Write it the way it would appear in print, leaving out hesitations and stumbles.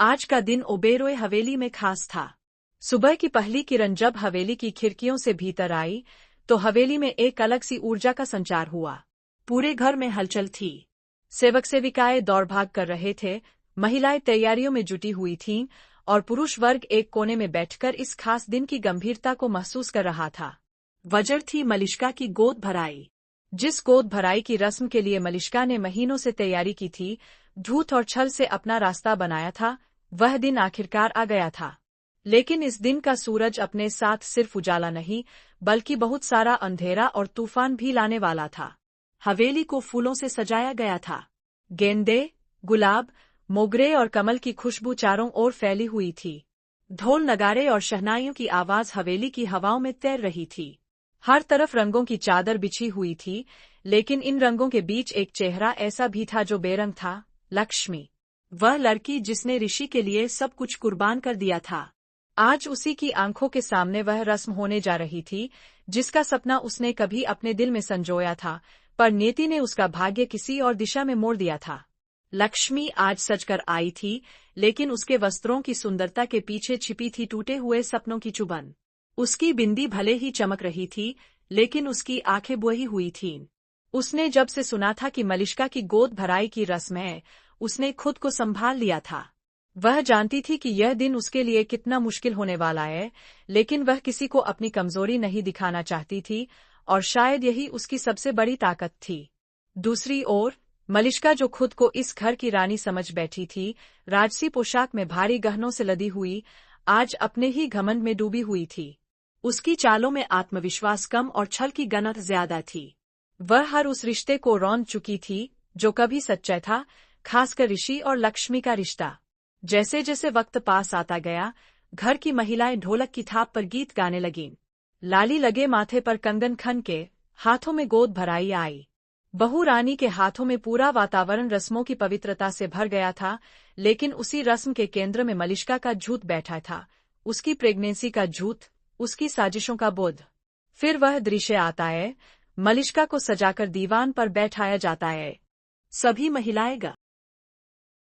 आज का दिन ओबेरोय हवेली में खास था। सुबह की पहली किरण जब हवेली की खिड़कियों से भीतर आई तो हवेली में एक अलग सी ऊर्जा का संचार हुआ। पूरे घर में हलचल थी। सेवक सेविकाएं दौड़भाग कर रहे थे, महिलाएं तैयारियों में जुटी हुई थीं और पुरुष वर्ग एक कोने में बैठकर इस खास दिन की गंभीरता को महसूस कर रहा था। वजह थी मलिष्का की गोद भराई। जिस गोद भराई की रस्म के लिए मलिष्का ने महीनों से तैयारी की थी, झूठ और छल से अपना रास्ता बनाया था, वह दिन आखिरकार आ गया था। लेकिन इस दिन का सूरज अपने साथ सिर्फ उजाला नहीं, बल्कि बहुत सारा अंधेरा और तूफान भी लाने वाला था। हवेली को फूलों से सजाया गया था। गेंदे, गुलाब, मोगरे और कमल की खुशबू चारों ओर फैली हुई थी। ढोल नगाड़े और शहनाइयों की आवाज हवेली की हवाओं में तैर रही थी। हर तरफ रंगों की चादर बिछी हुई थी, लेकिन इन रंगों के बीच एक चेहरा ऐसा भी था जो बेरंग था, लक्ष्मी। वह लड़की जिसने ऋषि के लिए सब कुछ कुर्बान कर दिया था। आज उसी की आंखों के सामने वह रस्म होने जा रही थी, जिसका सपना उसने कभी अपने दिल में संजोया था, पर नियति ने उसका भाग्य किसी और दिशा में मोड़ दिया था। लक्ष्मी आज सजकर आई थी, लेकिन उसके वस्त्रों की सुंदरता के पीछे छिपी थी टूटे हुए सपनों की चुभन। उसकी बिंदी भले ही चमक रही थी, लेकिन उसकी आंखें बुझी हुई थीं। उसने जब से सुना था कि मलिष्का की गोद भराई की रस्म है, उसने खुद को संभाल लिया था। वह जानती थी कि यह दिन उसके लिए कितना मुश्किल होने वाला है, लेकिन वह किसी को अपनी कमजोरी नहीं दिखाना चाहती थी, और शायद यही उसकी सबसे बड़ी ताकत थी। दूसरी ओर, मलिष्का जो खुद को इस घर की रानी समझ बैठी थी, राजसी पोशाक में भारी गहनों से लदी हुई, आज अपने ही घमंड में डूबी हुई थी। उसकी चालों में आत्मविश्वास कम और छल की गनत ज्यादा थी। वह हर उस रिश्ते को रौंद चुकी थी जो कभी सच्चा था, खासकर ऋषि और लक्ष्मी का रिश्ता। जैसे जैसे वक्त पास आता गया, घर की महिलाएं ढोलक की थाप पर गीत गाने लगीं। लाली लगे माथे पर कंगन खन के, हाथों में गोद भराई आई। बहू रानी के हाथों में पूरा वातावरण रस्मों की पवित्रता से भर गया था, लेकिन उसी रस्म के केंद्र में मलिष्का का झूठ बैठा था, उसकी प्रेगनेंसी का झूठ, उसकी साजिशों का बोध। फिर वह दृश्य आता है, मलिष्का को सजाकर दीवान पर बैठाया जाता है। सभी महिलाएं